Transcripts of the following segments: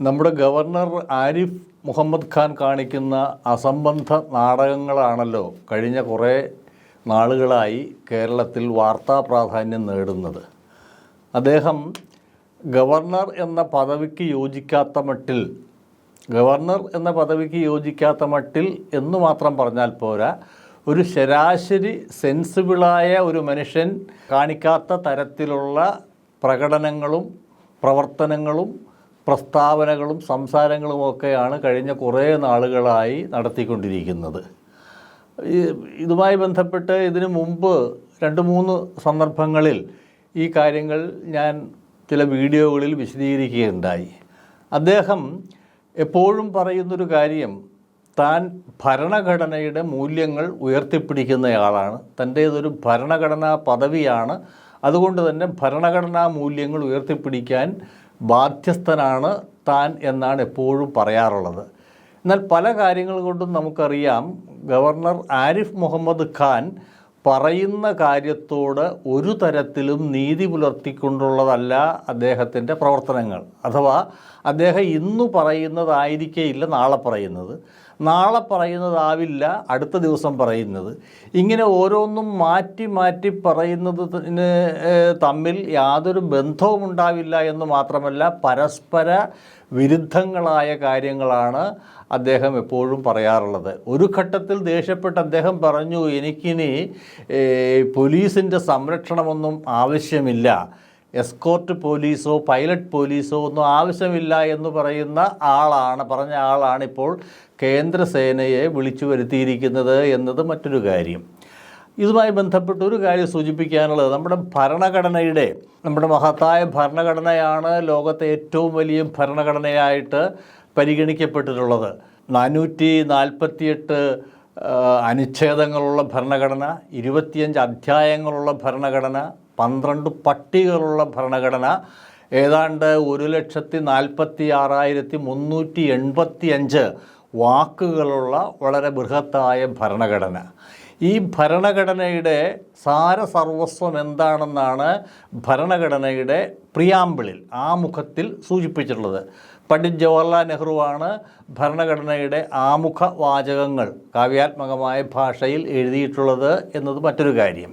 നമ്മുടെ ഗവർണർ ആരിഫ് മുഹമ്മദ് ഖാൻ കാണിക്കുന്ന അസംബന്ധ നാടകങ്ങളാണല്ലോ കഴിഞ്ഞ കുറേ നാളുകളായി കേരളത്തിൽ വാർത്താ പ്രാധാന്യം നേടുന്നത്. അദ്ദേഹം ഗവർണർ എന്ന പദവിക്ക് യോജിക്കാത്ത മട്ടിൽ എന്ന് മാത്രം പറഞ്ഞാൽ പോരാ, ഒരു ശരാശരി സെൻസിബിളായ ഒരു മനുഷ്യൻ കാണിക്കാത്ത തരത്തിലുള്ള പ്രകടനങ്ങളും പ്രവർത്തനങ്ങളും പ്രസ്താവനകളും സംസാരങ്ങളുമൊക്കെയാണ് കഴിഞ്ഞ കുറേ നാളുകളായി നടത്തിക്കൊണ്ടിരിക്കുന്നത്. ഇതുമായി ബന്ധപ്പെട്ട് ഇതിനു മുമ്പ് 2-3 സന്ദർഭങ്ങളിൽ ഈ കാര്യങ്ങൾ ഞാൻ ചില വീഡിയോകളിൽ വിശദീകരിക്കുകയുണ്ടായി. അദ്ദേഹം എപ്പോഴും പറയുന്നൊരു കാര്യം, താൻ ഭരണഘടനയുടെ മൂല്യങ്ങൾ ഉയർത്തിപ്പിടിക്കുന്നയാളാണ്, തൻ്റേതൊരു ഭരണഘടനാ പദവിയാണ്, അതുകൊണ്ട് തന്നെ ഭരണഘടനാ മൂല്യങ്ങൾ ഉയർത്തിപ്പിടിക്കാൻ ബാധ്യസ്ഥനാണ് താൻ എന്നാണ് എപ്പോഴും പറയാറുള്ളത്. എന്നാൽ പല കാര്യങ്ങൾ കൊണ്ടും നമുക്കറിയാം, ഗവർണർ ആരിഫ് മുഹമ്മദ് ഖാൻ പറയുന്ന കാര്യത്തോട് ഒരു തരത്തിലും നീതി പുലർത്തിക്കൊണ്ടുള്ളതല്ല അദ്ദേഹത്തിൻ്റെ പ്രവർത്തനങ്ങൾ. അഥവാ അദ്ദേഹം ഇന്നു പറയുന്നതായിരിക്കേയില്ല നാളെ പറയുന്നതാവില്ല അടുത്ത ദിവസം പറയുന്നത്. ഇങ്ങനെ ഓരോന്നും മാറ്റി മാറ്റി പറയുന്നതിന് തമ്മിൽ യാതൊരു ബന്ധവും ഉണ്ടാവില്ല എന്ന് മാത്രമല്ല, പരസ്പര വിരുദ്ധങ്ങളായ കാര്യങ്ങളാണ് അദ്ദേഹം എപ്പോഴും പറയാറുള്ളത്. ഒരു ഘട്ടത്തിൽ ദേഷ്യപ്പെട്ട് അദ്ദേഹം പറഞ്ഞു, എനിക്കിനി പോലീസിൻ്റെ സംരക്ഷണമൊന്നും ആവശ്യമില്ല, എസ്കോർട്ട് പോലീസോ പൈലറ്റ് പോലീസോ ഒന്നും ആവശ്യമില്ല എന്ന് പറഞ്ഞ ആളാണ് ഇപ്പോൾ കേന്ദ്രസേനയെ വിളിച്ചു വരുത്തിയിരിക്കുന്നത് എന്നത് മറ്റൊരു കാര്യം. ഇതുമായി ബന്ധപ്പെട്ട് ഒരു കാര്യം സൂചിപ്പിക്കാനുള്ളത്, നമ്മുടെ മഹത്തായ ഭരണഘടനയാണ് ലോകത്തെ ഏറ്റവും വലിയ ഭരണഘടനയായിട്ട് പരിഗണിക്കപ്പെട്ടിട്ടുള്ളത്. 448 അനുച്ഛേദങ്ങളുള്ള ഭരണഘടന, 25 അധ്യായങ്ങളുള്ള ഭരണഘടന, 12 പട്ടികകളുള്ള ഭരണഘടന, ഏതാണ്ട് 1,46,385 വാക്കുകളുള്ള വളരെ ബൃഹത്തായ ഭരണഘടന. ഈ ഭരണഘടനയുടെ സാരസർവസ്വം എന്താണെന്നാണ് ഭരണഘടനയുടെ പ്രിയാമ്പിളിൽ, ആമുഖത്തിൽ സൂചിപ്പിച്ചിട്ടുള്ളത്. പണ്ഡിറ്റ് ജവഹർലാൽ നെഹ്റുവാണ് ഭരണഘടനയുടെ ആമുഖ വാചകങ്ങൾ കാവ്യാത്മകമായ ഭാഷയിൽ എഴുതിയിട്ടുള്ളത് എന്നത് മറ്റൊരു കാര്യം.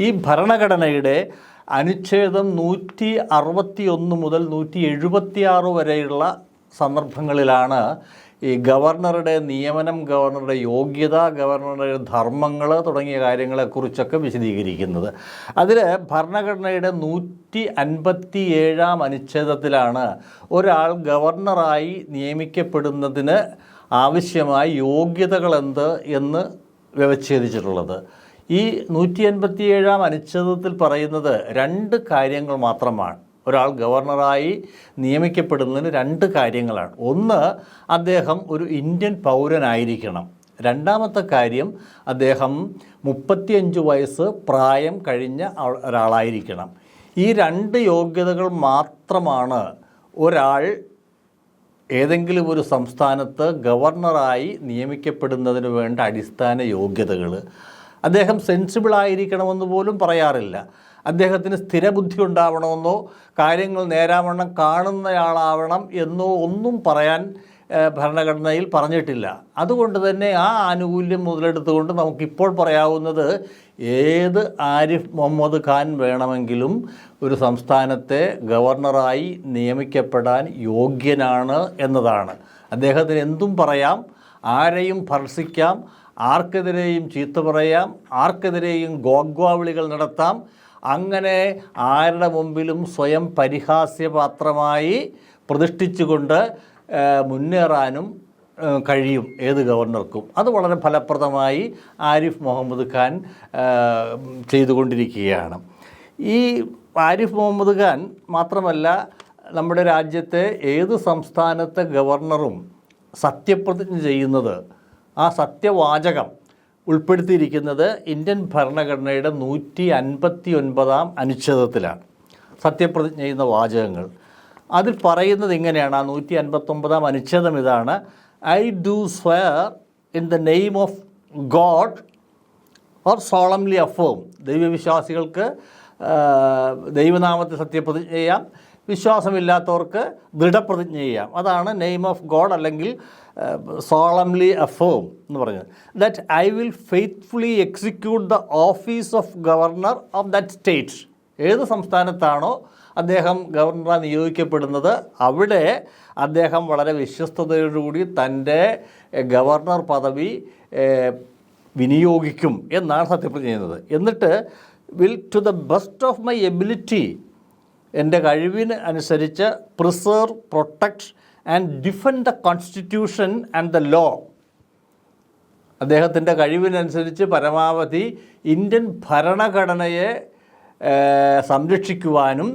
ഈ ഭരണഘടനയുടെ അനുച്ഛേദം 161 മുതൽ 176 വരെയുള്ള സന്ദർഭങ്ങളിലാണ് ഈ ഗവർണറുടെ നിയമനം, ഗവർണറുടെ യോഗ്യത, ഗവർണറുടെ ധർമ്മങ്ങൾ തുടങ്ങിയ കാര്യങ്ങളെക്കുറിച്ചൊക്കെ വിശദീകരിക്കുന്നത്. അതിൽ ഭരണഘടനയുടെ 157 അനുച്ഛേദത്തിലാണ് ഒരാൾ ഗവർണറായി നിയമിക്കപ്പെടുന്നതിന് ആവശ്യമായ യോഗ്യതകളെന്ത് എന്ന് വ്യവച്ഛേദിച്ചിട്ടുള്ളത്. ഈ 157 അനുച്ഛേദത്തിൽ പറയുന്നത് 2 കാര്യങ്ങൾ മാത്രമാണ്. ഒരാൾ ഗവർണറായി നിയമിക്കപ്പെടുന്നതിന് 2 കാര്യങ്ങളാണ്. ഒന്ന്, അദ്ദേഹം ഒരു ഇന്ത്യൻ പൗരനായിരിക്കണം. രണ്ടാമത്തെ കാര്യം, അദ്ദേഹം 35 വയസ്സ് പ്രായം കഴിഞ്ഞ ഒരാളായിരിക്കണം. ഈ 2 യോഗ്യതകൾ മാത്രമാണ് ഒരാൾ ഏതെങ്കിലും ഒരു സംസ്ഥാനത്ത് ഗവർണറായി നിയമിക്കപ്പെടുന്നതിന് വേണ്ട അടിസ്ഥാന യോഗ്യതകൾ. അദ്ദേഹം സെൻസിബിളായിരിക്കണമെന്ന് പോലും പറയാറില്ല. അദ്ദേഹത്തിന് സ്ഥിരബുദ്ധി ഉണ്ടാവണമെന്നോ കാര്യങ്ങൾ നേരാവണ്ണം കാണുന്നയാളാവണം എന്നോ ഒന്നും പറയാൻ ഭരണഘടനയിൽ പറഞ്ഞിട്ടില്ല. അതുകൊണ്ട് തന്നെ ആ ആനുകൂല്യം മുതലെടുത്തുകൊണ്ട് നമുക്കിപ്പോൾ പറയാവുന്നത്, ഏത് ആരിഫ് മുഹമ്മദ് ഖാൻ വേണമെങ്കിലും ഒരു സംസ്ഥാനത്തെ ഗവർണറായി നിയമിക്കപ്പെടാൻ യോഗ്യനാണ് എന്നതാണ്. അദ്ദേഹത്തിന് എന്തും പറയാം, ആരെയും ഭർഷിക്കാം, ആർക്കെതിരെയും ചീത്ത പറയാം, ആർക്കെതിരെയും ഗോഗ്വാവിളികൾ നടത്താം. അങ്ങനെ ആരുടെ മുമ്പിലും സ്വയം പരിഹാസ്യപാത്രമായി പ്രതിഷ്ഠിച്ചുകൊണ്ട് മുന്നേറാനും കഴിയും ഏത് ഗവർണർക്കും. അത് വളരെ ഫലപ്രദമായി ആരിഫ് മുഹമ്മദ് ഖാൻ ചെയ്തുകൊണ്ടിരിക്കുകയാണ്. ഈ ആരിഫ് മുഹമ്മദ് ഖാൻ മാത്രമല്ല, നമ്മുടെ രാജ്യത്തെ ഏത് സംസ്ഥാനത്തെ ഗവർണറും സത്യപ്രതിജ്ഞ ചെയ്യുന്നത്, ആ സത്യവാചകം ഉൾപ്പെടുത്തിയിരിക്കുന്നത് ഇന്ത്യൻ ഭരണഘടനയുടെ 159 അനുച്ഛേദത്തിലാണ്. സത്യപ്രതിജ്ഞ ചെയ്യുന്ന വാചകങ്ങൾ അതിൽ പറയുന്നത് ഇങ്ങനെയാണ്. ആ 159 അനുച്ഛേദം ഇതാണ്: I do swear in the name of God or solemnly affirm. ദൈവവിശ്വാസികൾക്ക് ദൈവനാമത്തിൽ സത്യപ്രതിജ്ഞ ചെയ്യാം, വിശ്വാസമില്ലാത്തവർക്ക് ദൃഢപ്രതിജ്ഞ ചെയ്യാം. അതാണ് നെയിം ഓഫ് ഗോഡ് അല്ലെങ്കിൽ സോളംലി അഫേം എന്ന് പറഞ്ഞത്. That I will faithfully execute the office of governor of that state. ഏത് സംസ്ഥാനത്താണോ അദ്ദേഹം ഗവർണറായി നിയോഗിക്കപ്പെടുന്നത് അവിടെ അദ്ദേഹം വളരെ വിശ്വസ്തതയോടുകൂടി തൻ്റെ ഗവർണർ പദവി വിനിയോഗിക്കും എന്നാണ് സത്യപ്രതിജ്ഞ ചെയ്യുന്നത്. എന്നിട്ട് will to the best of my ability, എൻ്റെ കഴിവിന് അനുസരിച്ച് preserve, protect and defend the constitution and the law. അദ്ദേഹത്തിൻ്റെ കഴിവിനനുസരിച്ച് പരമാവധി ഇന്ത്യൻ ഭരണഘടനയെ സംരക്ഷിക്കുവാനും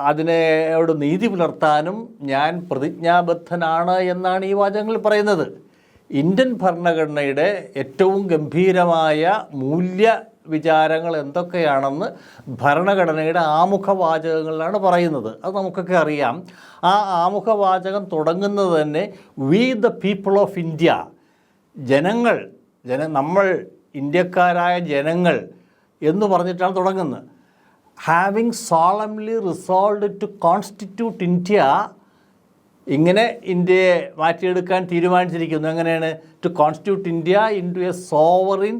അതിനോട് നീതി പുലർത്താനും ഞാൻ പ്രതിജ്ഞാബദ്ധനാണ് എന്നാണ് ഈ വാചകങ്ങളിൽ പറയുന്നത്. ഇന്ത്യൻ ഭരണഘടനയുടെ ഏറ്റവും ഗംഭീരമായ മൂല്യ വിചാരങ്ങൾ എന്തൊക്കെയാണെന്ന് ഭരണഘടനയുടെ ആമുഖവാചകങ്ങളിലാണ് പറയുന്നത്. അത് നമുക്കൊക്കെ അറിയാം. ആ ആമുഖവാചകം തുടങ്ങുന്നത് തന്നെ we the people of India, നമ്മൾ ഇന്ത്യക്കാരായ ജനങ്ങൾ എന്ന് പറഞ്ഞിട്ടാണ് തുടങ്ങുന്നത്. Having solemnly resolved to constitute India, ഇങ്ങനെ ഇന്ത്യയെ മാറ്റിയെടുക്കാൻ തീരുമാനിച്ചിരിക്കുന്നു. എങ്ങനെയാണ്? To constitute India into a sovereign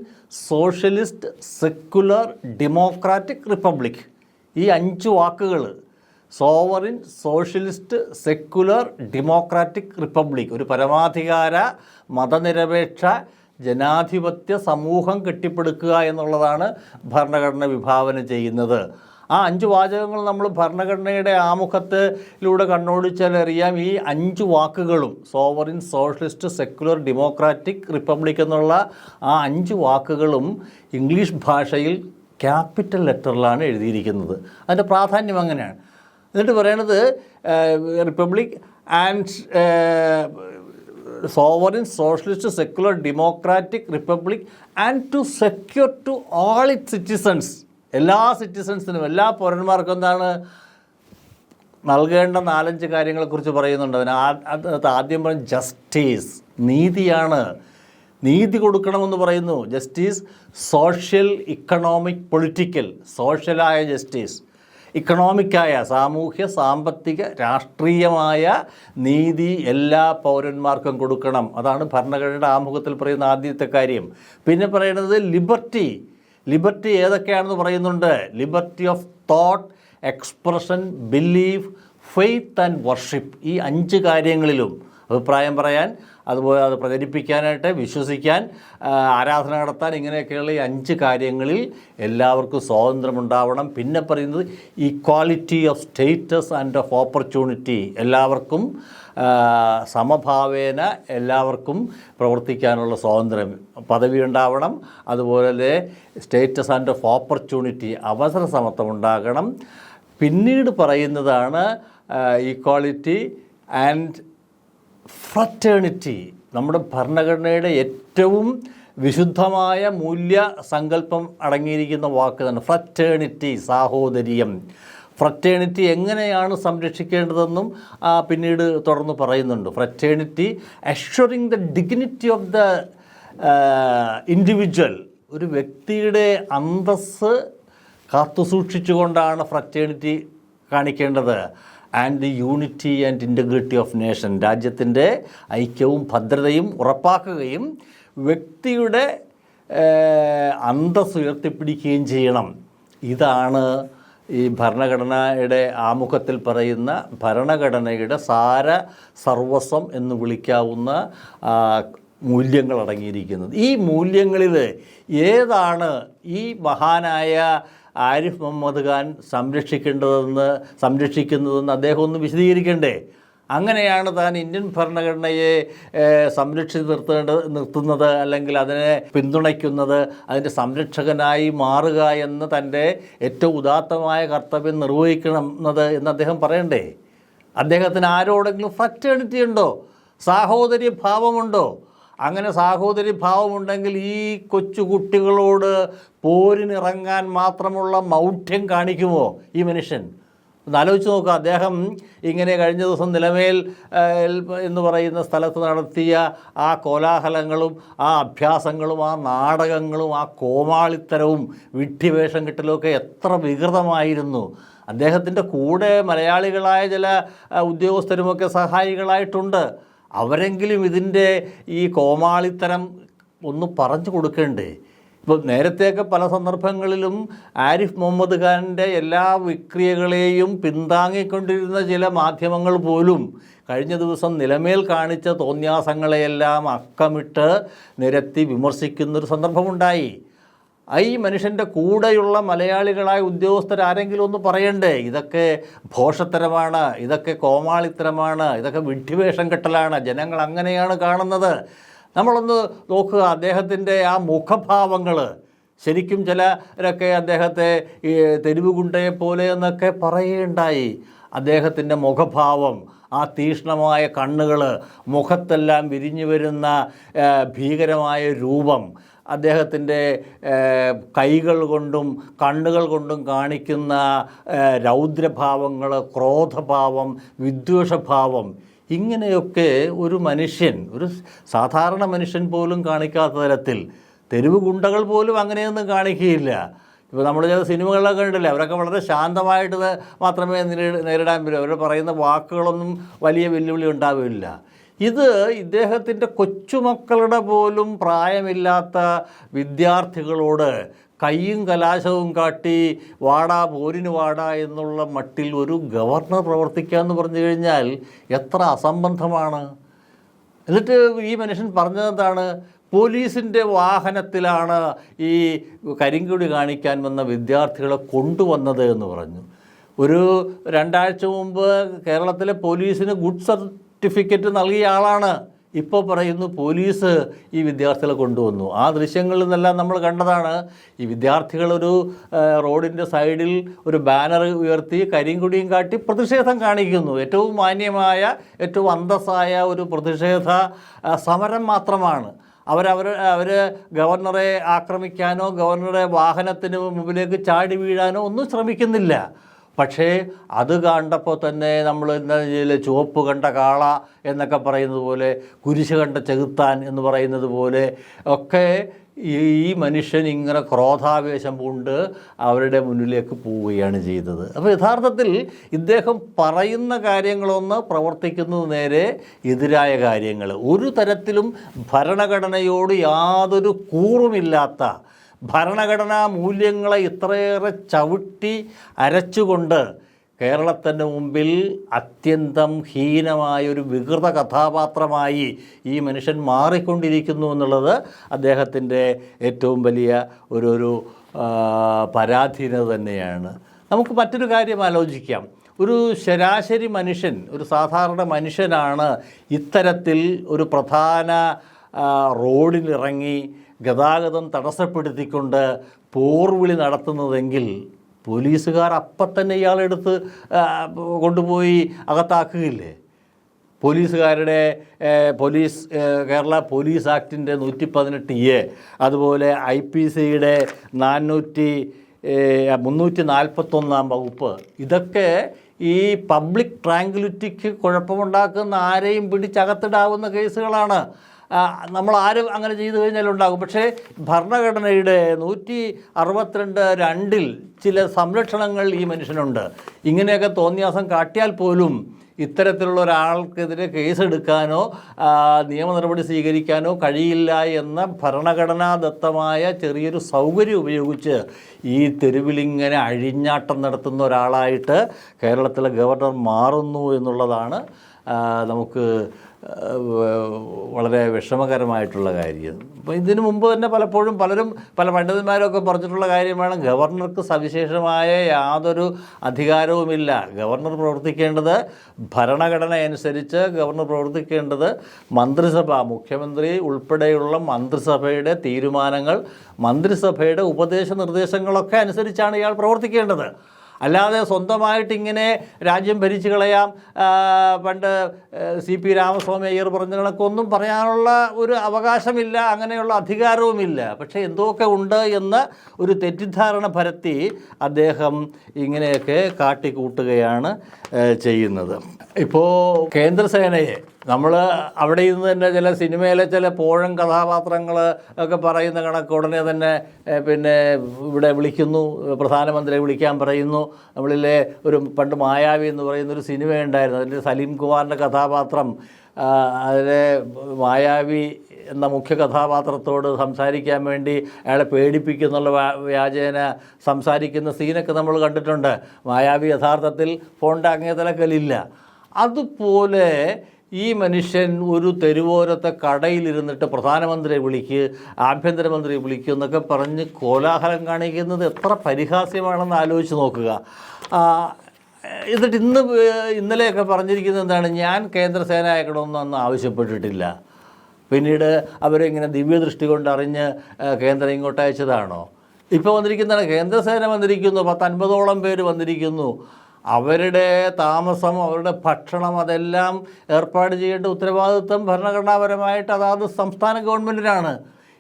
socialist secular democratic republic. ഈ 5 വാക്കുകൾ, sovereign socialist secular democratic republic, ഒരു പരമാധികാര മതനിരപേക്ഷ ജനാധിപത്യ സമൂഹം കെട്ടിപ്പടുക്കുക എന്നുള്ളതാണ് ഭരണഘടന വിഭാവന ചെയ്യുന്നത്. ആ 5 വാചകങ്ങൾ നമ്മൾ ഭരണഘടനയുടെ ആമുഖത്തിലൂടെ കണ്ണോടിച്ചാൽ അറിയാം. ഈ 5 വാക്കുകളും sovereign socialist secular democratic republic എന്നുള്ള ആ 5 വാക്കുകളും ഇംഗ്ലീഷ് ഭാഷയിൽ ക്യാപിറ്റൽ ലെറ്ററിലാണ് എഴുതിയിരിക്കുന്നത്. അതിൻ്റെ പ്രാധാന്യം അങ്ങനെയാണ്. എന്നിട്ട് പറയണത് republic and sovereign socialist secular democratic republic and to secure to all it citizens, എല്ലാ സിറ്റിസൺസിനും, എല്ലാ പൗരന്മാർക്കും എന്താണ് നൽകേണ്ട 4-5 കാര്യങ്ങളെക്കുറിച്ച് പറയുന്നുണ്ട്. അതിനകത്ത് ആദ്യം പറയും ജസ്റ്റിസ്, നീതിയാണ്, നീതി കൊടുക്കണമെന്ന് പറയുന്നു. Justice social, economic, political. സോഷ്യലായ ജസ്റ്റിസ്, ഇക്കണോമിക്കായ സാമൂഹ്യ സാമ്പത്തിക രാഷ്ട്രീയമായ നീതി എല്ലാ പൗരന്മാർക്കും കൊടുക്കണം. അതാണ് ഭരണഘടനയുടെ ആമുഖത്തിൽ പറയുന്ന ആദ്യത്തെ കാര്യം. പിന്നെ പറയുന്നത് ലിബർട്ടി. ലിബർട്ടി ഏതൊക്കെയാണെന്ന് പറയുന്നുണ്ട്. Liberty of thought, expression, belief, faith and worship. ഈ 5 കാര്യങ്ങളിലും അഭിപ്രായം പറയാൻ, അതുപോലെ അത് പ്രചരിപ്പിക്കാനായിട്ട്, വിശ്വസിക്കാൻ, ആരാധന നടത്താൻ, ഇങ്ങനെയൊക്കെയുള്ള ഈ 5 കാര്യങ്ങളിൽ എല്ലാവർക്കും സ്വാതന്ത്ര്യമുണ്ടാവണം. പിന്നെ പറയുന്നത് equality of status and of opportunity, എല്ലാവർക്കും സമഭാവേന എല്ലാവർക്കും പ്രവർത്തിക്കാനുള്ള സ്വാതന്ത്ര്യം, പദവി ഉണ്ടാവണം. അതുപോലെ സ്റ്റേറ്റസ് ആൻഡ് ഓഫ് ഓപ്പർച്യൂണിറ്റി, അവസര സമത്വം ഉണ്ടാകണം. പിന്നീട് പറയുന്നതാണ് ഈക്വാലിറ്റി ആൻഡ് ഫ്രറ്റേണിറ്റി. നമ്മുടെ ഭരണഘടനയുടെ ഏറ്റവും വിശുദ്ധമായ മൂല്യ സങ്കല്പം അടങ്ങിയിരിക്കുന്ന വാക്ക് തന്നെ ഫ്രറ്റേണിറ്റി, സാഹോദര്യം. ഫ്രറ്റേണിറ്റി എങ്ങനെയാണ് സംരക്ഷിക്കേണ്ടതെന്നും പിന്നീട് തുടർന്ന് പറയുന്നുണ്ട്. Fraternity assuring the dignity of the individual, ഒരു വ്യക്തിയുടെ അന്തസ്സ് കാത്തുസൂക്ഷിച്ചുകൊണ്ടാണ് ഫ്രറ്റേണിറ്റി കാണിക്കേണ്ടത്. And the unity and integrity of nation, രാജ്യത്തിൻ്റെ ഐക്യവും ഭദ്രതയും ഉറപ്പാക്കുകയും വ്യക്തിയുടെ അന്തസ്സ് ഉയർത്തിപ്പിടിക്കുകയും ചെയ്യണം. ഇതാണ് ഈ ഭരണഘടനയുടെ ആമുഖത്തിൽ പറയുന്ന ഭരണഘടനയുടെ സാര സർവസ്വം എന്ന് വിളിക്കാവുന്ന മൂല്യങ്ങൾ അടങ്ങിയിരിക്കുന്നത്. ഈ മൂല്യങ്ങളിൽ ഏതാണ് ഈ മഹാനായ ആരിഫ് മുഹമ്മദ് ഖാൻ സംരക്ഷിക്കുന്നതെന്ന് അദ്ദേഹം ഒന്ന് വിശദീകരിക്കണ്ടേ? അങ്ങനെയാണ് താൻ ഇന്ത്യൻ ഭരണഘടനയെ നിർത്തുന്നത്, അല്ലെങ്കിൽ അതിനെ പിന്തുണയ്ക്കുന്നത്, അതിൻ്റെ സംരക്ഷകനായി മാറുക എന്ന് തൻ്റെ ഏറ്റവും ഉദാത്തമായ കർത്തവ്യം നിർവഹിക്കുന്നത് എന്ന് അദ്ദേഹം പറയണ്ടേ? അദ്ദേഹത്തിന് ആരോടെങ്കിലും ഫ്രറ്റേണിറ്റി ഉണ്ടോ? സാഹോദര്യ ഭാവമുണ്ടോ? അങ്ങനെ സാഹോദര്യഭാവമുണ്ടെങ്കിൽ ഈ കൊച്ചു കുട്ടികളോട് പോരിനിറങ്ങാൻ മാത്രമുള്ള മൗഢ്യം കാണിക്കുമോ ഈ മനുഷ്യൻ? ഒന്ന് ആലോചിച്ച് നോക്കുക. അദ്ദേഹം ഇങ്ങനെ കഴിഞ്ഞ ദിവസം നിലമേൽ എന്ന് പറയുന്ന സ്ഥലത്ത് നടത്തിയ ആ കോലാഹലങ്ങളും ആ അഭ്യാസങ്ങളും ആ നാടകങ്ങളും ആ കോമാളിത്തരവും വിഡ്ഢിവേഷം കിട്ടലുമൊക്കെ എത്ര വികൃതമായിരുന്നു. അദ്ദേഹത്തിൻ്റെ കൂടെ മലയാളികളായ ചില ഉദ്യോഗസ്ഥരുമൊക്കെ സഹായികളായിട്ടുണ്ട്. അവരെങ്കിലും ഇതിൻ്റെ ഈ കോമാളിത്തരം ഒന്ന് പറഞ്ഞു കൊടുക്കണ്ടേ? ഇപ്പോൾ നേരത്തെയൊക്കെ പല സന്ദർഭങ്ങളിലും ആരിഫ് മുഹമ്മദ് ഖാൻ്റെ എല്ലാ വിക്രിയകളെയും പിന്താങ്ങിക്കൊണ്ടിരുന്ന ചില മാധ്യമങ്ങൾ പോലും കഴിഞ്ഞ ദിവസം നിലമേൽ കാണിച്ച തോന്യാസങ്ങളെയെല്ലാം അക്കമിട്ട് നിരത്തി വിമർശിക്കുന്നൊരു സന്ദർഭമുണ്ടായി. ഈ മനുഷ്യൻ്റെ കൂടെയുള്ള മലയാളികളായ ഉദ്യോഗസ്ഥരാരെങ്കിലും ഒന്ന് പറയണ്ടേ, ഇതൊക്കെ ഭോഷത്തരമാണ്, ഇതൊക്കെ കോമാളിത്തരമാണ്, ഇതൊക്കെ വിഡ്ഢിവേഷം കെട്ടലാണ്, ജനങ്ങൾ അങ്ങനെയാണ് കാണുന്നത്. നമ്മളൊന്ന് നോക്കുക അദ്ദേഹത്തിൻ്റെ ആ മുഖഭാവങ്ങൾ. ശരിക്കും ചിലരൊക്കെ അദ്ദേഹത്തെ ഈ തെരുവ് ഗുണ്ടയെ പോലെ എന്നൊക്കെ പറയുകയുണ്ടായി. അദ്ദേഹത്തിൻ്റെ മുഖഭാവം, ആ തീക്ഷ്ണമായ കണ്ണുകൾ, മുഖത്തെല്ലാം വിരിഞ്ഞു വരുന്ന ഭീകരമായ രൂപം, അദ്ദേഹത്തിൻ്റെ കൈകൾ കൊണ്ടും കണ്ണുകൾ കൊണ്ടും കാണിക്കുന്ന രൗദ്രഭാവങ്ങൾ, ക്രോധഭാവം, വിദ്വേഷഭാവം, ഇങ്ങനെയൊക്കെ ഒരു മനുഷ്യൻ, ഒരു സാധാരണ മനുഷ്യൻ പോലും കാണിക്കാത്ത തരത്തിൽ, തെരുവ് ഗുണ്ടകൾ പോലും അങ്ങനെയൊന്നും കാണിക്കുകയില്ല. ഇപ്പോൾ നമ്മൾ ചില സിനിമകളിലൊക്കെ ഉണ്ടല്ലേ, അവരൊക്കെ വളരെ ശാന്തമായിട്ട് മാത്രമേ നേരിടാൻ പറ്റൂ. അവർ പറയുന്ന വാക്കുകളൊന്നും വലിയ വെല്ലുവിളി ഉണ്ടാവില്ല. ഇത് ഇദ്ദേഹത്തിൻ്റെ കൊച്ചുമക്കളുടെ പോലും പ്രായമില്ലാത്ത വിദ്യാർത്ഥികളോട് കയ്യും കലാശവും കാട്ടി വാടാ പോരിന് വാടാ എന്നുള്ള മട്ടിൽ ഒരു ഗവർണർ പ്രവർത്തിക്കുക എന്ന് പറഞ്ഞു കഴിഞ്ഞാൽ എത്ര അസംബന്ധമാണ്. എന്നിട്ട് ഈ മനുഷ്യൻ പറഞ്ഞതെന്താണ്? പോലീസിൻ്റെ വാഹനത്തിലാണ് ഈ കരിങ്കൊടി കാണിക്കാൻ വന്ന വിദ്യാർത്ഥികളെ കൊണ്ടുവന്നത് എന്ന് പറഞ്ഞു. ഒരു 2 ആഴ്ച മുമ്പ് കേരളത്തിലെ പോലീസിന് ഗുഡ് സർട്ടിഫിക്കറ്റ് നൽകിയ ആളാണ്. ഇപ്പോൾ പറയുന്നു പോലീസ് ഈ വിദ്യാർത്ഥികളെ കൊണ്ടുവന്നു. ആ ദൃശ്യങ്ങളിൽ നിന്നെല്ലാം നമ്മൾ കണ്ടതാണ്. ഈ വിദ്യാർത്ഥികളൊരു റോഡിൻ്റെ സൈഡിൽ ഒരു ബാനർ ഉയർത്തി കരിങ്കൊടിയും കാട്ടി പ്രതിഷേധം കാണിക്കുന്നു. ഏറ്റവും മാന്യമായ, ഏറ്റവും അന്തസ്സായ ഒരു പ്രതിഷേധ സമരം മാത്രമാണ്. അവർ ഗവർണറെ ആക്രമിക്കാനോ ഗവർണറെ വാഹനത്തിന് മുമ്പിലേക്ക് ചാടി വീഴാനോ ഒന്നും ശ്രമിക്കുന്നില്ല. പക്ഷേ അത് കണ്ടപ്പോൾ തന്നെ നമ്മൾ എന്താ ചുവപ്പ് കണ്ട കാള എന്നൊക്കെ പറയുന്നത് പോലെ, കുരിശ് കണ്ട ചെകുത്താൻ എന്ന് പറയുന്നത് പോലെ ഒക്കെ ഈ മനുഷ്യൻ ഇങ്ങനെ ക്രോധാവേശം കൊണ്ട് അവരുടെ മുന്നിലേക്ക് പോവുകയാണ് ചെയ്തത്. അപ്പോൾ യഥാർത്ഥത്തിൽ ഇദ്ദേഹം പറയുന്ന കാര്യങ്ങളൊന്ന്, പ്രവർത്തിക്കുന്നത് നേരെ എതിരായ കാര്യങ്ങൾ. ഒരു തരത്തിലും ഭരണഘടനയോട് യാതൊരു കൂറുമില്ലാത്ത, ഭരണഘടനാ മൂല്യങ്ങളെ ഇത്രയേറെ ചവിട്ടി അരച്ചുകൊണ്ട് കേരളത്തിൻ്റെ മുമ്പിൽ അത്യന്തം ഹീനമായൊരു വികൃത കഥാപാത്രമായി ഈ മനുഷ്യൻ മാറിക്കൊണ്ടിരിക്കുന്നു എന്നുള്ളത് അദ്ദേഹത്തിൻ്റെ ഏറ്റവും വലിയ ഒരു പരാധീനത തന്നെയാണ്. നമുക്ക് മറ്റൊരു കാര്യം ആലോചിക്കാം. ഒരു ശരാശരി മനുഷ്യൻ, ഒരു സാധാരണ മനുഷ്യനാണ് ഇത്തരത്തിൽ ഒരു പ്രധാന റോഡിലിറങ്ങി ഗതാഗതം തടസ്സപ്പെടുത്തിക്കൊണ്ട് പോർവിളി നടത്തുന്നതെങ്കിൽ പോലീസുകാർ അപ്പം തന്നെ ഇയാളെടുത്ത് കൊണ്ടുപോയി അകത്താക്കുകയില്ലേ? പോലീസുകാരുടെ കേരള പോലീസ് ആക്ടിൻ്റെ 118A, അതുപോലെ IPCയുടെ 341 വകുപ്പ്, ഇതൊക്കെ ഈ പബ്ലിക് ട്രാങ്ക്വിലിറ്റിക്ക് കുഴപ്പമുണ്ടാക്കുന്ന ആരെയും പിടിച്ചകത്തിടാവുന്ന കേസുകളാണ്. നമ്മൾ ആരും അങ്ങനെ ചെയ്തു കഴിഞ്ഞാൽ ഉണ്ടാകും. പക്ഷേ ഭരണഘടനയുടെ 162(2) ചില സംരക്ഷണങ്ങൾ ഈ മനുഷ്യനുണ്ട്. ഇങ്ങനെയൊക്കെ തോന്നിയാസം കാട്ടിയാൽ പോലും ഇത്തരത്തിലുള്ള ഒരാൾക്കെതിരെ കേസെടുക്കാനോ നിയമ നടപടി സ്വീകരിക്കാനോ കഴിയില്ല എന്ന ഭരണഘടനാദത്തമായ ചെറിയൊരു സൗകര്യം ഉപയോഗിച്ച് ഈ തെരുവിലിങ്ങനെ അഴിഞ്ഞാട്ടം നടത്തുന്ന ഒരാളായിട്ട് കേരളത്തിലെ ഗവർണർ മാറുന്നു എന്നുള്ളതാണ് നമുക്ക് വളരെ വിഷമകരമായിട്ടുള്ള കാര്യം. അപ്പോൾ ഇതിനു മുമ്പ് തന്നെ പലപ്പോഴും പല പണ്ഡിതന്മാരൊക്കെ പറഞ്ഞിട്ടുള്ള കാര്യമാണ്, ഗവർണർക്ക് സവിശേഷമായ യാതൊരു അധികാരവുമില്ല. ഗവർണർ പ്രവർത്തിക്കേണ്ടത് ഭരണഘടന അനുസരിച്ച്, ഗവർണർ പ്രവർത്തിക്കേണ്ടത് മന്ത്രിസഭ, മുഖ്യമന്ത്രി ഉൾപ്പെടെയുള്ള മന്ത്രിസഭയുടെ തീരുമാനങ്ങൾ, മന്ത്രിസഭയുടെ ഉപദേശ നിർദ്ദേശങ്ങളൊക്കെ അനുസരിച്ചാണ് ഇയാൾ പ്രവർത്തിക്കേണ്ടത്. അല്ലാതെ സ്വന്തമായിട്ടിങ്ങനെ രാജ്യം ഭരിച്ചു കളയാം, പണ്ട് CP രാമസ്വാമി അയ്യർ പറഞ്ഞ കണക്കൊന്നും പറയാനുള്ള ഒരു അവകാശമില്ല, അങ്ങനെയുള്ള അധികാരവുമില്ല. പക്ഷേ എന്തൊക്കെ ഉണ്ട് എന്ന് ഒരു തെറ്റിദ്ധാരണ പരത്തി അദ്ദേഹം ഇങ്ങനെയൊക്കെ കാട്ടിക്കൂട്ടുകയാണ് ചെയ്യുന്നത്. ഇപ്പോൾ കേന്ദ്രസേനയെ നമ്മൾ അവിടെ നിന്ന് തന്നെ ചില സിനിമയിലെ ചില പോഴം കഥാപാത്രങ്ങൾ ഒക്കെ പറയുന്ന കണക്ക് ഉടനെ തന്നെ പിന്നെ ഇവിടെ വിളിക്കുന്നു, പ്രധാനമന്ത്രിയെ വിളിക്കാൻ പറയുന്നു. നമ്മളിലെ ഒരു പണ്ട് മായാവി എന്ന് പറയുന്നൊരു സിനിമ ഉണ്ടായിരുന്നു, അതിൽ സലീം കുമാറിൻ്റെ കഥാപാത്രം അതിലെ മായാവി എന്ന മുഖ്യ കഥാപാത്രത്തോട് സംസാരിക്കാൻ വേണ്ടി അയാളെ പേടിപ്പിക്കുന്നുള്ള വ്യാജേന സംസാരിക്കുന്ന സീനൊക്കെ നമ്മൾ കണ്ടിട്ടുണ്ട്. മായാവി യഥാർത്ഥത്തിൽ ഫോണിൻ്റെ അങ്ങേ തലക്കലില്ല. അതുപോലെ ഈ മനുഷ്യൻ ഒരു തെരുവോരത്തെ കടയിലിരുന്നിട്ട് പ്രധാനമന്ത്രിയെ വിളിക്ക്, ആഭ്യന്തരമന്ത്രിയെ വിളിക്കുക എന്നൊക്കെ പറഞ്ഞ് കോലാഹലം കാണിക്കുന്നത് എത്ര പരിഹാസ്യമാണെന്ന് ആലോചിച്ച് നോക്കുക. എന്നിട്ട് ഇന്നലെയൊക്കെ പറഞ്ഞിരിക്കുന്നത് എന്താണ്, ഞാൻ കേന്ദ്രസേന അയക്കണമെന്നൊന്നും ആവശ്യപ്പെട്ടിട്ടില്ല. പിന്നീട് അവരിങ്ങനെ ദിവ്യദൃഷ്ടി കൊണ്ട് അറിഞ്ഞ് കേന്ദ്രം ഇങ്ങോട്ട് അയച്ചതാണോ? ഇപ്പോൾ വന്നിരിക്കുന്നതാണ്, കേന്ദ്രസേന വന്നിരിക്കുന്നു, 50-ഓളം പേര് വന്നിരിക്കുന്നു. അവരുടെ താമസം, അവരുടെ ഭക്ഷണം, അതെല്ലാം ഏർപ്പാട് ചെയ്യേണ്ട ഉത്തരവാദിത്വം ഭരണഘടനാപരമായിട്ട് അതാത് സംസ്ഥാന ഗവൺമെൻറ്റിനാണ്.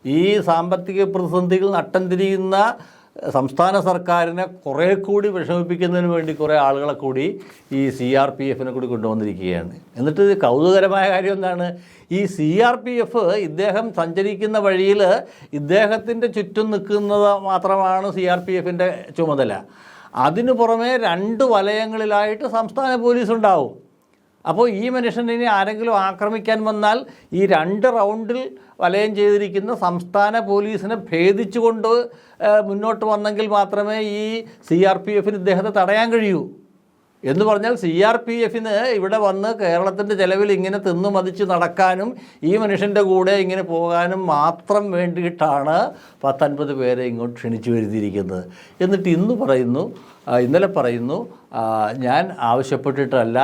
ഈ സാമ്പത്തിക പ്രതിസന്ധികൾ നട്ടം തിരിയുന്ന സംസ്ഥാന സർക്കാരിനെ കുറേ കൂടി വിഷമിപ്പിക്കുന്നതിന് വേണ്ടി കുറേ ആളുകളെ കൂടി ഈ CRPF കൂടി കൊണ്ടുവന്നിരിക്കുകയാണ്. എന്നിട്ട് കൗതുകരമായ കാര്യം എന്താണ്, ഈ CRPF ഇദ്ദേഹം സഞ്ചരിക്കുന്ന വഴിയിൽ ഇദ്ദേഹത്തിൻ്റെ ചുറ്റും നിൽക്കുന്നത് മാത്രമാണ് CRPF ചുമതല. അതിനു പുറമെ 2 വലയങ്ങളിലായിട്ട് സംസ്ഥാന പോലീസ് ഉണ്ടാവും. അപ്പോൾ ഈ മനുഷ്യനെ ആരെങ്കിലും ആക്രമിക്കാൻ വന്നാൽ ഈ 2 റൗണ്ടിൽ വലയം ചെയ്തിരിക്കുന്ന സംസ്ഥാന പോലീസിനെ ഭേദിച്ചുകൊണ്ട് മുന്നോട്ട് വന്നെങ്കിൽ മാത്രമേ ഈ CRPF ഇദ്ദേഹത്തെ തടയാൻ കഴിയൂ. എന്ന് പറഞ്ഞാൽ CRPF ഇവിടെ വന്ന് കേരളത്തിൻ്റെ ചിലവിൽ ഇങ്ങനെ തിന്നു മതിച്ച് നടക്കാനും ഈ മനുഷ്യൻ്റെ കൂടെ ഇങ്ങനെ പോകാനും മാത്രം വേണ്ടിയിട്ടാണ് 50 പേരെ ഇങ്ങോട്ട് ക്ഷണിച്ചു വരുത്തിയിരിക്കുന്നത്. എന്നിട്ട് ഇന്നലെ പറയുന്നു ഞാൻ ആവശ്യപ്പെട്ടിട്ടല്ല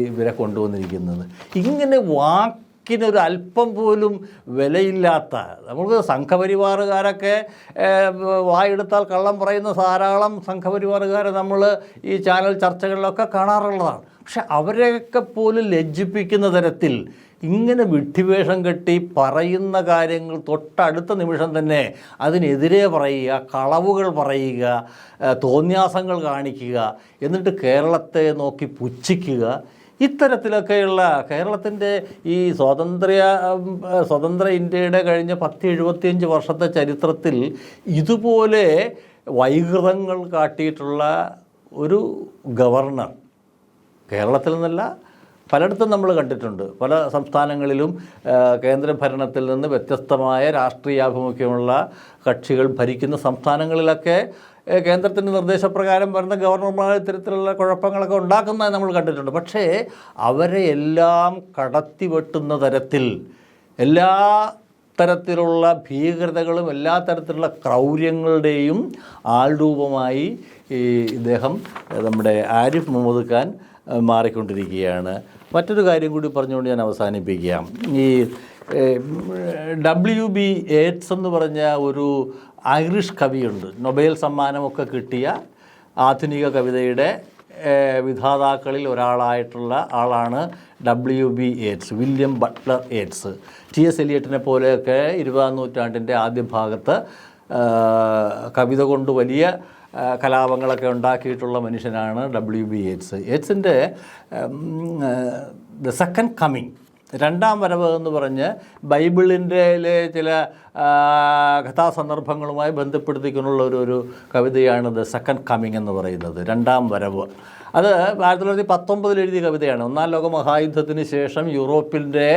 ഇവരെ കൊണ്ടുവന്നിരിക്കുന്നത്. ഇങ്ങനെ വാക്കിനൊരു അല്പം പോലും വിലയില്ലാത്ത, നമുക്ക് സംഘപരിവാറുകാരൊക്കെ വായെടുത്താൽ കള്ളം പറയുന്ന ധാരാളം സംഘപരിവാറുകാരെ നമ്മൾ ഈ ചാനൽ ചർച്ചകളിലൊക്കെ കാണാറുള്ളതാണ്. പക്ഷെ അവരെയൊക്കെ പോലും ലജ്ജിപ്പിക്കുന്ന തരത്തിൽ ഇങ്ങനെ വിഡ്ഢിവേഷം കെട്ടി പറയുന്ന കാര്യങ്ങൾ തൊട്ടടുത്ത നിമിഷം തന്നെ അതിനെതിരെ പറയുക, കളവുകൾ പറയുക, തോന്യാസങ്ങൾ കാണിക്കുക, എന്നിട്ട് കേരളത്തെ നോക്കി പുച്ഛിക്കുക. ഇത്തരത്തിലൊക്കെയുള്ള കേരളത്തിൻ്റെ ഈ സ്വതന്ത്ര ഇന്ത്യയുടെ കഴിഞ്ഞ 10-75 വർഷത്തെ ചരിത്രത്തിൽ ഇതുപോലെ വൈകൃതങ്ങൾ കാട്ടിയിട്ടുള്ള ഒരു ഗവർണർ കേരളത്തിൽ നിന്നല്ല പലയിടത്തും നമ്മൾ കണ്ടിട്ടുണ്ട്. പല സംസ്ഥാനങ്ങളിലും കേന്ദ്രഭരണത്തിൽ നിന്ന് വ്യത്യസ്തമായ രാഷ്ട്രീയാഭിമുഖ്യമുള്ള കക്ഷികൾ ഭരിക്കുന്ന സംസ്ഥാനങ്ങളിലൊക്കെ കേന്ദ്രത്തിൻ്റെ നിർദ്ദേശപ്രകാരം വരുന്ന ഗവർണർമാർ ഇത്തരത്തിലുള്ള കുഴപ്പങ്ങളൊക്കെ ഉണ്ടാക്കുന്നതായി നമ്മൾ കണ്ടിട്ടുണ്ട്. പക്ഷേ അവരെ എല്ലാം കടത്തിവെട്ടുന്ന തരത്തിൽ എല്ലാ തരത്തിലുള്ള ഭീകരതകളും എല്ലാ തരത്തിലുള്ള ക്രൗര്യങ്ങളുടെയും ആൾരൂപമായി ഇദ്ദേഹം നമ്മുടെ ആരിഫ് മുഹമ്മദ് ഖാൻ മാറിക്കൊണ്ടിരിക്കുകയാണ്. മറ്റൊരു കാര്യം കൂടി പറഞ്ഞുകൊണ്ട് ഞാൻ അവസാനിപ്പിക്കാം. ഈ WB യേറ്റ്സ് എന്ന് പറഞ്ഞ ഒരു ഐറിഷ് കവിയുണ്ട്. നൊബേൽ സമ്മാനമൊക്കെ കിട്ടിയ ആധുനിക കവിതയുടെ വിധാതാക്കളിൽ ഒരാളായിട്ടുള്ള ആളാണ് WB Yeats, William Butler Yeats. T.S. എലിയട്ടിനെ പോലെയൊക്കെ 20-ാം നൂറ്റാണ്ടിൻ്റെ ആദ്യ ഭാഗത്ത് കവിത കൊണ്ട് വലിയ കലാപങ്ങളൊക്കെ ഉണ്ടാക്കിയിട്ടുള്ള മനുഷ്യനാണ് WB യേറ്റ്സ്. യേറ്റ്സിൻ്റെ ദ സെക്കൻഡ് കമ്മിങ്, 2ാം വരവ് എന്ന് പറഞ്ഞ് ബൈബിളിൻ്റെ ചില കഥാസന്ദർഭങ്ങളുമായി ബന്ധപ്പെടുത്തിക്കൊണ്ടുള്ള ഒരു കവിതയാണ് ദ സെക്കൻഡ് കമ്മിങ് എന്ന് പറയുന്നത്, 2ാം വരവ്. അത് 1919 എഴുതിയ കവിതയാണ്. 1-ാം ലോക മഹായുദ്ധത്തിന് ശേഷം യൂറോപ്പിൻ്റെ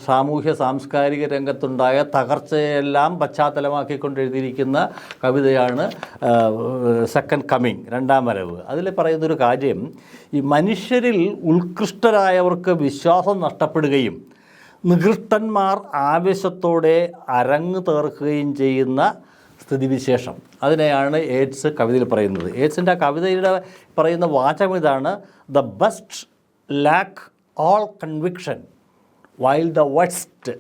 സാമൂഹ്യ സാംസ്കാരിക രംഗത്തുണ്ടായ തകർച്ചയെല്ലാം പശ്ചാത്തലമാക്കിക്കൊണ്ട് എഴുതിയിരിക്കുന്ന കവിതയാണ് സെക്കൻഡ് കമ്മിങ്, 2ാം വരവ്. അതിൽ പറയുന്നൊരു കാര്യം, ഈ മനുഷ്യരിൽ ഉത്കൃഷ്ടരായവർക്ക് വിശ്വാസം നഷ്ടപ്പെടുകയും നികൃഷ്ടന്മാർ ആവേശത്തോടെ അരങ്ങ് തേർക്കുകയും ചെയ്യുന്ന സ്ഥിതിവിശേഷം, അതിനെയാണ് യേറ്റ്സ് കവിതയിൽ പറയുന്നത്. യേറ്റ്സിൻ്റെ ആ കവിതയുടെ പറയുന്ന വാചകം ഇതാണ്: the best lack all conviction while the worst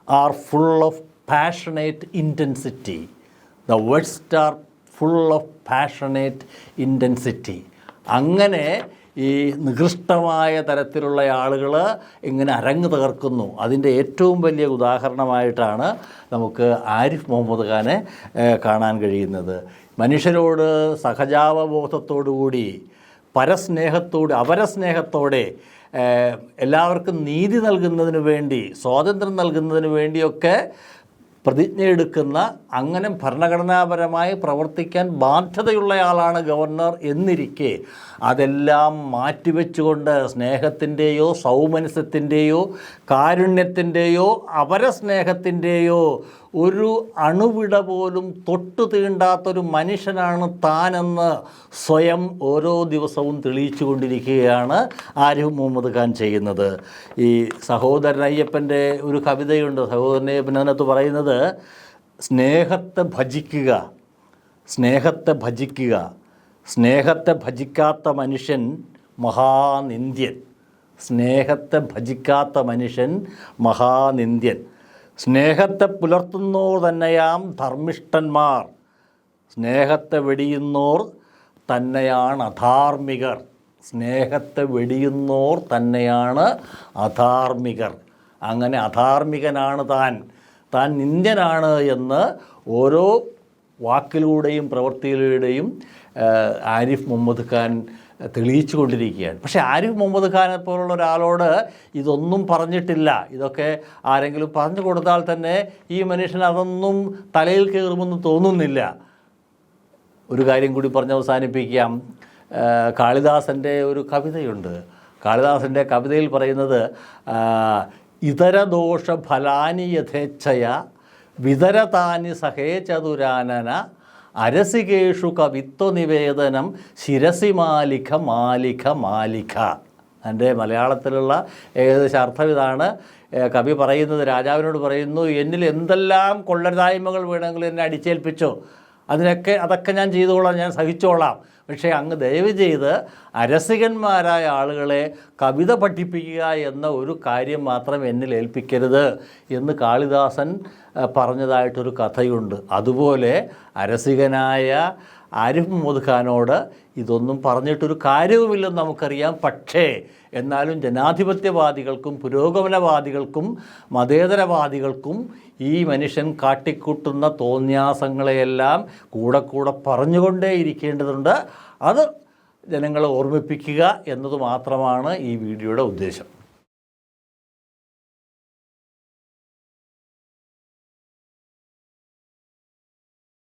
are full of passionate intensity. The worst are full of passionate intensity. അങ്ങനെ ഈ നികൃഷ്ടമായ തരത്തിലുള്ള ആളുകൾ ഇങ്ങനെ അരങ്ങ് തകർക്കുന്നു. അതിൻ്റെ ഏറ്റവും വലിയ ഉദാഹരണമായിട്ടാണ് നമുക്ക് ആരിഫ് മുഹമ്മദ് ഖാനെ കാണാൻ കഴിയുന്നത്. മനുഷ്യരോട് സഹജാവബോധത്തോടുകൂടി പരസ്നേഹത്തോടെ അപരസ്നേഹത്തോടെ എല്ലാവർക്കും നീതി നൽകുന്നതിന് വേണ്ടി, സ്വാതന്ത്ര്യം നൽകുന്നതിന് വേണ്ടിയൊക്കെ പ്രതിജ്ഞയെടുക്കുന്ന, അങ്ങനെ ഭരണഘടനാപരമായി പ്രവർത്തിക്കാൻ ബാധ്യതയുള്ളയാളാണ് ഗവർണർ എന്നിരിക്കെ അതെല്ലാം മാറ്റിവെച്ചുകൊണ്ട് സ്നേഹത്തിൻ്റെയോ സൗമനസ്യത്തിൻ്റെയോ കാരുണ്യത്തിൻ്റെയോ അപരസ്നേഹത്തിൻ്റെയോ ഒരു അണുവിട പോലും തൊട്ടു തീണ്ടാത്തൊരു മനുഷ്യനാണ് താനെന്ന് സ്വയം ഓരോ ദിവസവും തെളിയിച്ചു കൊണ്ടിരിക്കുകയാണ് ആരിഫ് മുഹമ്മദ് ഖാൻ ചെയ്യുന്നത്. ഈ സഹോദരൻ അയ്യപ്പൻ്റെ ഒരു കവിതയുണ്ട്. സഹോദരൻ അയ്യപ്പൻ അതിനകത്ത് പറയുന്നത്, സ്നേഹത്തെ ഭജിക്കുക, സ്നേഹത്തെ ഭജിക്കുക, സ്നേഹത്തെ ഭജിക്കാത്ത മനുഷ്യൻ മഹാനിന്ദ്യൻ, സ്നേഹത്തെ ഭജിക്കാത്ത മനുഷ്യൻ മഹാനിന്ദ്യൻ, സ്നേഹത്തെ പുലർത്തുന്നോർ തന്നെയാം ധർമ്മിഷ്ഠന്മാർ, സ്നേഹത്തെ വെടിയുന്നോർ തന്നെയാണ് അധാർമികർ, സ്നേഹത്തെ വെടിയുന്നോർ തന്നെയാണ് അധാർമികർ. അങ്ങനെ അധാർമികനാണ് താൻ നിന്ദ്യനാണ് എന്ന് ഓരോ വാക്കിലൂടെയും പ്രവൃത്തിയിലൂടെയും ആരിഫ് മുഹമ്മദ് ഖാൻ തെളിയിച്ചു കൊണ്ടിരിക്കുകയാണ്. പക്ഷേ ആരിഫ് മുഹമ്മദ് ഖാനെ പോലുള്ള ഒരാളോട് ഇതൊന്നും പറഞ്ഞിട്ടില്ല. ഇതൊക്കെ ആരെങ്കിലും പറഞ്ഞു കൊടുത്താൽ തന്നെ ഈ മനുഷ്യൻ അതൊന്നും തലയിൽ കയറുമെന്ന് തോന്നുന്നില്ല. ഒരു കാര്യം കൂടി പറഞ്ഞ് അവസാനിപ്പിക്കാം. കാളിദാസൻ്റെ ഒരു കവിതയുണ്ട്. കാളിദാസൻ്റെ കവിതയിൽ പറയുന്നത്, ഇതരദോഷ ഫലാനി യഥേച്ഛയ വിതരതാനി സഹേ ചതുരാനന അരസികേഷു കവിത്വനിവേദനം ശിരസി മാലിക മാലിക മാലിക. എൻ്റെ മലയാളത്തിലുള്ള ഏകദേശം അർത്ഥം ഇതാണ്. കവി പറയുന്നത്, രാജാവിനോട് പറയുന്നു, എന്നിൽ എന്തെല്ലാം കൊള്ളരുതായ്മകൾ വേണമെങ്കിലും എന്നെ അടിച്ചേൽപ്പിച്ചോ, അതൊക്കെ ഞാൻ ചെയ്തോളാം, ഞാൻ സഹിച്ചോളാം. പക്ഷേ അങ്ങ് ദയവ് ചെയ്ത് അരസികന്മാരായ ആളുകളെ കവിത പഠിപ്പിക്കുക എന്ന ഒരു കാര്യം മാത്രം എന്നിൽ ഏൽപ്പിക്കരുത് എന്ന് കാളിദാസൻ പറഞ്ഞതായിട്ടൊരു കഥയുണ്ട്. അതുപോലെ അരസികനായ ആരിഫ് മുഹമ്മദ് ഖാനോട് ഇതൊന്നും പറഞ്ഞിട്ടൊരു കാര്യവുമില്ലെന്ന് നമുക്കറിയാം. പക്ഷേ എന്നാലും ജനാധിപത്യവാദികൾക്കും പുരോഗമനവാദികൾക്കും മതേതരവാദികൾക്കും ഈ മനുഷ്യൻ കാട്ടിക്കൂട്ടുന്ന തോന്യാസങ്ങളെയെല്ലാം കൂടെ പറഞ്ഞുകൊണ്ടേ ഇരിക്കേണ്ടതുണ്ട്. അത് ജനങ്ങളെ ഓർമ്മിപ്പിക്കുക എന്നത് മാത്രമാണ് ഈ വീഡിയോയുടെ ഉദ്ദേശം.